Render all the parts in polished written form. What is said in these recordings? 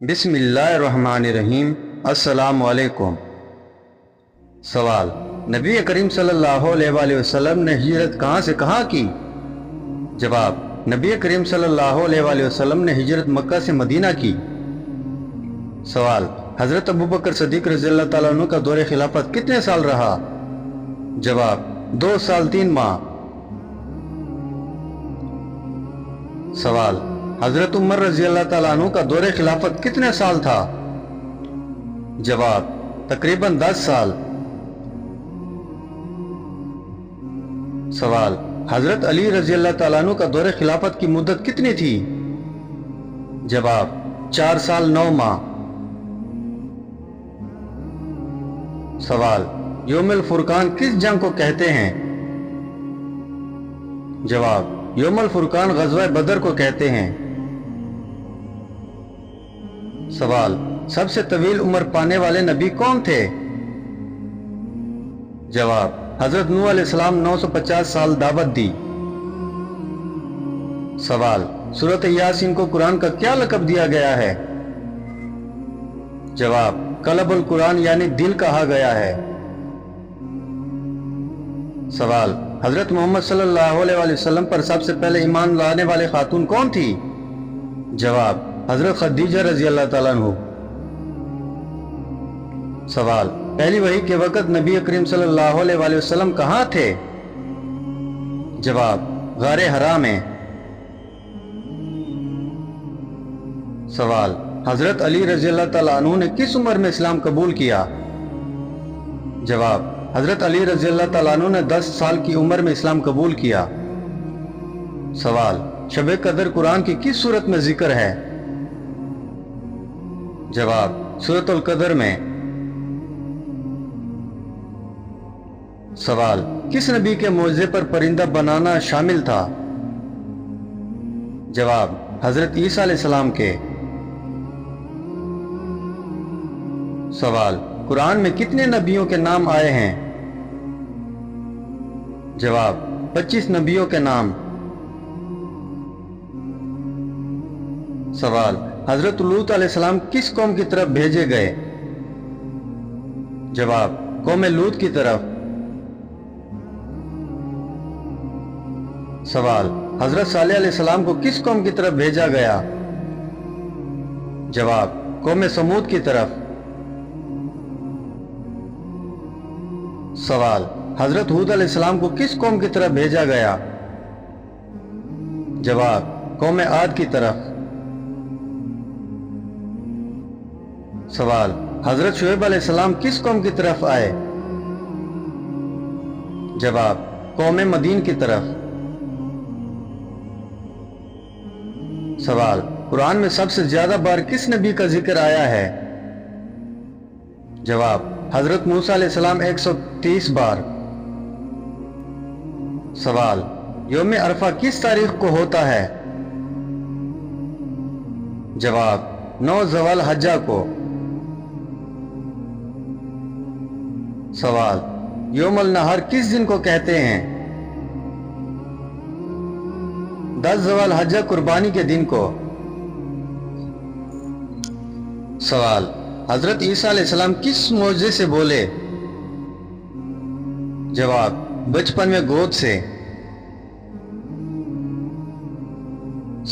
بسم اللہ الرحمن الرحیم۔ السلام علیکم۔ سوال: نبی کریم صلی اللہ علیہ وآلہ وسلم نے ہجرت کہاں سے کہاں کی؟ جواب: نبی کریم صلی اللہ علیہ وآلہ وسلم نے ہجرت مکہ سے مدینہ کی۔ سوال: حضرت ابوبکر صدیق رضی اللہ تعالیٰ عنہ کا دور خلافت کتنے سال رہا؟ جواب: 2 سال 3 ماہ۔ سوال: حضرت عمر رضی اللہ تعالیٰ عنہ کا دور خلافت کتنے سال تھا؟ جواب: تقریباً 10 سال۔ سوال: حضرت علی رضی اللہ تعالیٰ عنہ کا دور خلافت کی مدت کتنی تھی؟ جواب: 4 سال 9 ماہ۔ سوال: یوم الفرقان کس جنگ کو کہتے ہیں؟ جواب: یوم الفرقان غزوہ بدر کو کہتے ہیں۔ سوال: سب سے طویل عمر پانے والے نبی کون تھے؟ جواب: حضرت نوح علیہ السلام 950 سال دعوت دی۔ سوال: سورۃ یاسین کو قرآن کا کیا لقب دیا گیا ہے؟ جواب: قلب القرآن یعنی دل کہا گیا ہے۔ سوال: حضرت محمد صلی اللہ علیہ وآلہ وسلم پر سب سے پہلے ایمان لانے والے خاتون کون تھی؟ جواب: حضرت خدیجہ رضی اللہ تعالیٰ عنہ۔ سوال: پہلی وحی کے وقت نبی کریم صلی اللہ علیہ وآلہ وسلم کہاں تھے؟ جواب: غار حرا میں۔ سوال: حضرت علی رضی اللہ تعالیٰ عنہ نے کس عمر میں اسلام قبول کیا؟ جواب: حضرت علی رضی اللہ تعالیٰ عنہ نے 10 سال کی عمر میں اسلام قبول کیا۔ سوال: شب قدر قرآن کی کس سورت میں ذکر ہے؟ جواب: سورۃ القدر میں۔ سوال: کس نبی کے معجزے پر پرندہ بنانا شامل تھا؟ جواب: حضرت عیسیٰ علیہ السلام کے۔ سوال: قرآن میں کتنے نبیوں کے نام آئے ہیں؟ جواب: 25 نبیوں کے نام۔ سوال: حضرت لوط علیہ السلام کس قوم کی طرف بھیجے گئے؟ جواب: قوم لوط کی طرف۔ سوال: حضرت صالح علیہ السلام کو کس قوم کی طرف بھیجا گیا؟ جواب: قوم سمود کی طرف۔ سوال: حضرت ہود علیہ السلام کو کس قوم کی طرف بھیجا گیا؟ جواب: قوم عاد کی طرف۔ سوال: حضرت شعیب علیہ السلام کس قوم کی طرف آئے؟ جواب: قوم مدین کی طرف۔ سوال: قرآن میں سب سے زیادہ بار کس نبی کا ذکر آیا ہے؟ جواب: حضرت موسیٰ علیہ السلام 130 بار۔ سوال: یوم عرفہ کس تاریخ کو ہوتا ہے؟ جواب: 9 ذو الحجہ کو۔ سوال: یوم النحر کس دن کو کہتے ہیں؟ 10 ذو الحجہ قربانی کے دن کو۔ سوال: حضرت عیسیٰ علیہ السلام کس معجزے سے بولے؟ جواب: بچپن میں گود سے۔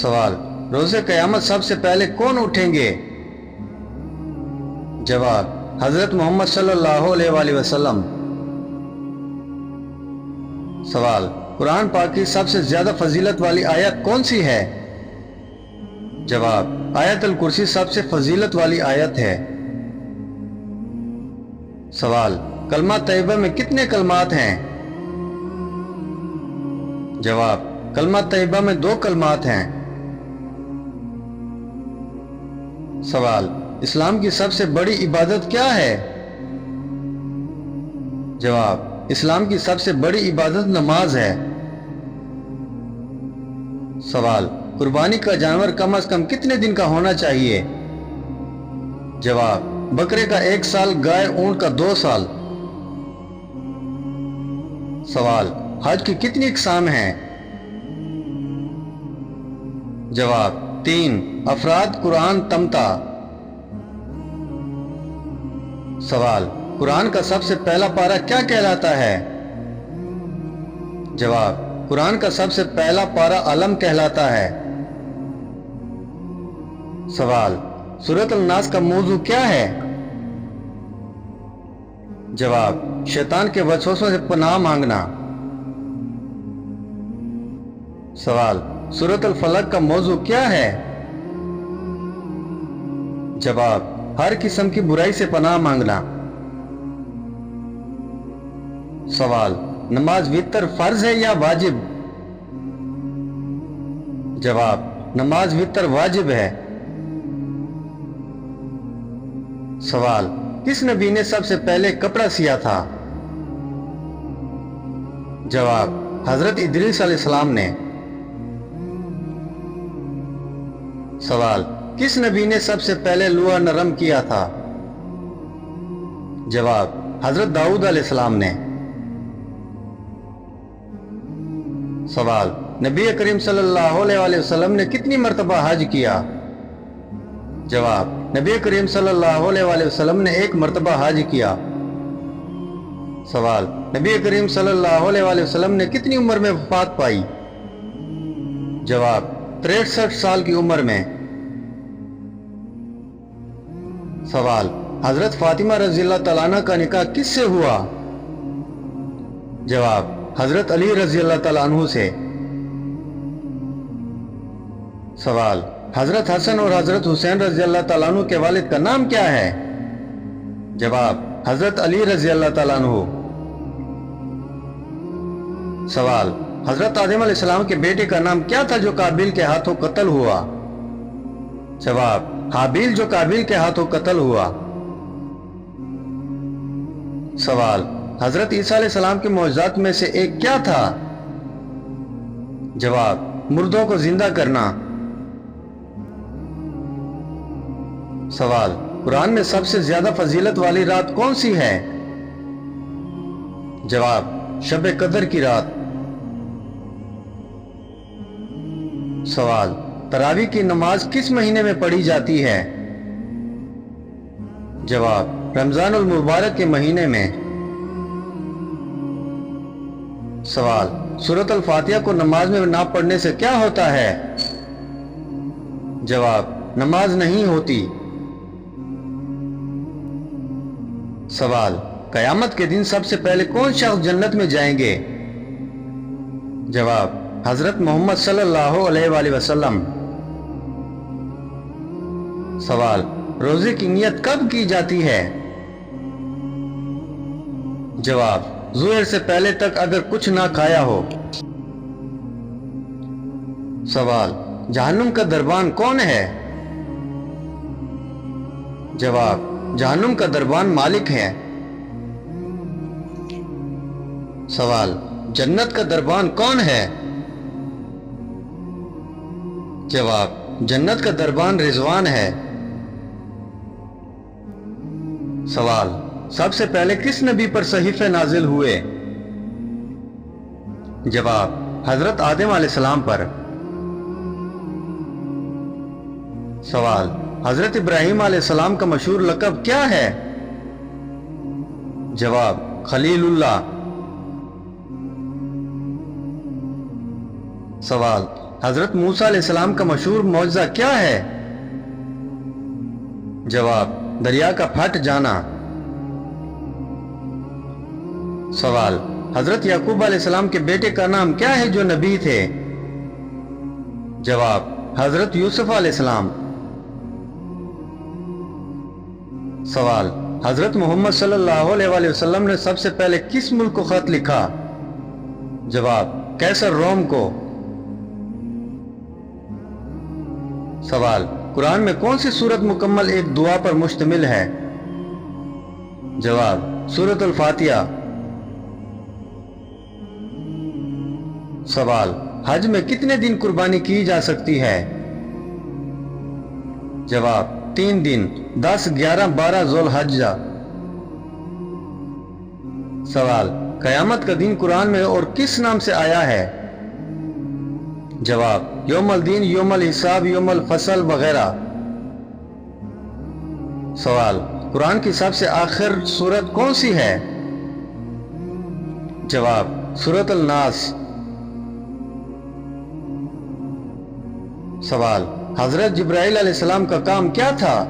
سوال: روز قیامت سب سے پہلے کون اٹھیں گے؟ جواب: حضرت محمد صلی اللہ علیہ وآلہ وسلم۔ سوال: قرآن پاک کی سب سے زیادہ فضیلت والی آیت کون سی ہے؟ جواب: آیت الکرسی سب سے فضیلت والی آیت ہے۔ سوال: کلمہ طیبہ میں کتنے کلمات ہیں؟ جواب: کلمہ طیبہ میں 2 کلمات ہیں۔ سوال: اسلام کی سب سے بڑی عبادت کیا ہے؟ جواب: اسلام کی سب سے بڑی عبادت نماز ہے۔ سوال: قربانی کا جانور کم از کم کتنے دن کا ہونا چاہیے؟ جواب: بکرے کا 1 سال، گائے اونٹ کا 2 سال۔ سوال: حج کی کتنی اقسام ہیں؟ جواب: 3 افراد، قرآن، تمتع۔ سوال، قرآن کا سب سے پہلا پارہ کیا کہلاتا ہے؟ جواب، قرآن کا سب سے پہلا پارہ علم کہلاتا ہے۔ سوال، سورۃ الناس کا موضوع کیا ہے؟ جواب، شیطان کے وسوسوں سے پناہ مانگنا۔ سوال، سورۃ الفلق کا موضوع کیا ہے؟ جواب، ہر قسم کی برائی سے پناہ مانگنا۔ سوال، نماز وتر فرض ہے یا واجب؟ جواب، نماز وتر واجب ہے۔ سوال، کس نبی نے سب سے پہلے کپڑا سیا تھا؟ جواب، حضرت ادریس علیہ السلام نے۔ سوال، کس نبی نے سب سے پہلے لوہا نرم کیا تھا؟ جواب، حضرت داؤد علیہ السلام نے۔ سوال، نبی کریم صلی اللہ علیہ وسلم نے کتنی مرتبہ حج کیا؟ جواب، نبی کریم صلی اللہ علیہ وسلم نے 1 مرتبہ حج کیا۔ سوال، نبی کریم صلی اللہ علیہ وسلم نے کتنی عمر میں وفات پائی؟ جواب، 63 سال کی عمر میں۔ سوال، حضرت فاطمہ رضی اللہ تعالیٰ عنہ کا نکاح کس سے ہوا؟ جواب، حضرت علی رضی اللہ تعالیٰ عنہ سے۔ سوال، حضرت حسن اور حضرت حسین رضی اللہ تعالیٰ عنہ کے والد کا نام کیا ہے؟ جواب، حضرت علی رضی اللہ تعالیٰ عنہ۔ سوال، حضرت آدم علیہ السلام کے بیٹے کا نام کیا تھا جو قابیل کے ہاتھوں قتل ہوا؟ جواب، حابیل جو قابیل کے ہاتھوں قتل ہوا۔ سوال، حضرت عیسیٰ علیہ السلام کے معجزات میں سے ایک کیا تھا؟ جواب، مردوں کو زندہ کرنا۔ سوال، قرآن میں سب سے زیادہ فضیلت والی رات کون سی ہے؟ جواب، شب قدر کی رات۔ سوال، تراویح کی نماز کس مہینے میں پڑھی جاتی ہے؟ جواب، رمضان المبارک کے مہینے میں۔ سوال، سورۃ الفاتحہ کو نماز میں نہ پڑھنے سے کیا ہوتا ہے؟ جواب، نماز نہیں ہوتی۔ سوال، قیامت کے دن سب سے پہلے کون شخص جنت میں جائیں گے؟ جواب، حضرت محمد صلی اللہ علیہ وآلہ وسلم۔ سوال، روزے کی نیت کب کی جاتی ہے؟ جواب، ظہر سے پہلے تک اگر کچھ نہ کھایا ہو۔ سوال، جہنم کا دربان کون ہے؟ جواب، جہنم کا دربان مالک ہے۔ سوال، جنت کا دربان کون ہے؟ جواب، جنت کا دربان رضوان ہے۔ سوال، سب سے پہلے کس نبی پر صحیفے نازل ہوئے؟ جواب، حضرت آدم علیہ السلام پر۔ سوال، حضرت ابراہیم علیہ السلام کا مشہور لقب کیا ہے؟ جواب، خلیل اللہ۔ سوال، حضرت موسیٰ علیہ السلام کا مشہور معجزہ کیا ہے؟ جواب، دریا کا پھٹ جانا۔ سوال، حضرت یعقوب علیہ السلام کے بیٹے کا نام کیا ہے جو نبی تھے؟ جواب، حضرت یوسف علیہ السلام۔ سوال، حضرت محمد صلی اللہ علیہ وآلہ وسلم نے سب سے پہلے کس ملک کو خط لکھا؟ جواب، قیصر روم کو۔ سوال، قرآن میں کون سی سورت مکمل ایک دعا پر مشتمل ہے؟ جواب، سورۃ الفاتحہ۔ سوال، حج میں کتنے دن قربانی کی جا سکتی ہے؟ جواب، 3 دن، 10، 11، 12 ذو الحجہ۔ سوال، قیامت کا دن قرآن میں اور کس نام سے آیا ہے؟ جواب، یوم الدین، یوم الحساب، یوم الفصل وغیرہ۔ سوال، قرآن کی سب سے آخر سورت کون سی ہے؟ جواب سورۃ الناس۔ سوال حضرت جبرائیل علیہ السلام کا کام کیا تھا؟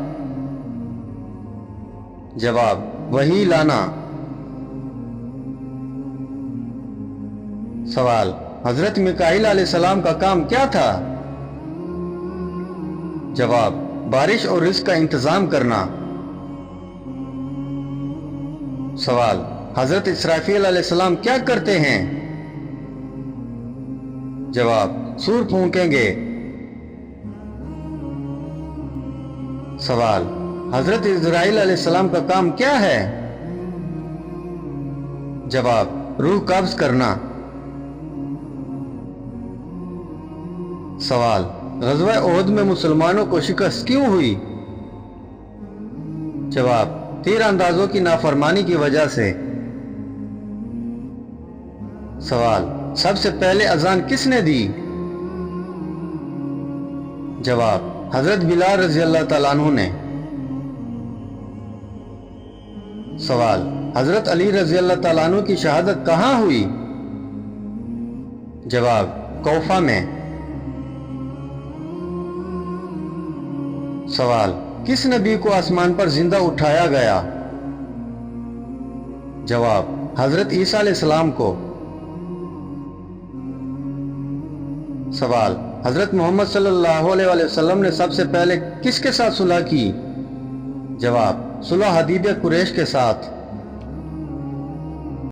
جواب وحی لانا۔ سوال حضرت میکائیل علیہ السلام کا کام کیا تھا؟ جواب بارش اور رزق کا انتظام کرنا۔ سوال حضرت اسرافیل علیہ السلام کیا کرتے ہیں؟ جواب سور پھونکیں گے۔ سوال حضرت اسرائیل علیہ السلام کا کام کیا ہے؟ جواب روح قبض کرنا۔ سوال غزوہ احد میں مسلمانوں کو شکست کیوں ہوئی؟ جواب تیر اندازوں کی نافرمانی کی وجہ سے۔ سوال سب سے پہلے اذان کس نے دی؟ جواب حضرت بلال رضی اللہ تعالیٰ عنہ نے۔ سوال حضرت علی رضی اللہ تعالیٰ عنہ کی شہادت کہاں ہوئی؟ جواب کوفہ میں۔ سوال کس نبی کو آسمان پر زندہ اٹھایا گیا؟ جواب حضرت عیسیٰ علیہ السلام کو۔ سوال حضرت محمد صلی اللہ علیہ وسلم نے سب سے پہلے کس کے ساتھ صلح کی؟ جواب صلح حدیبیہ قریش کے ساتھ۔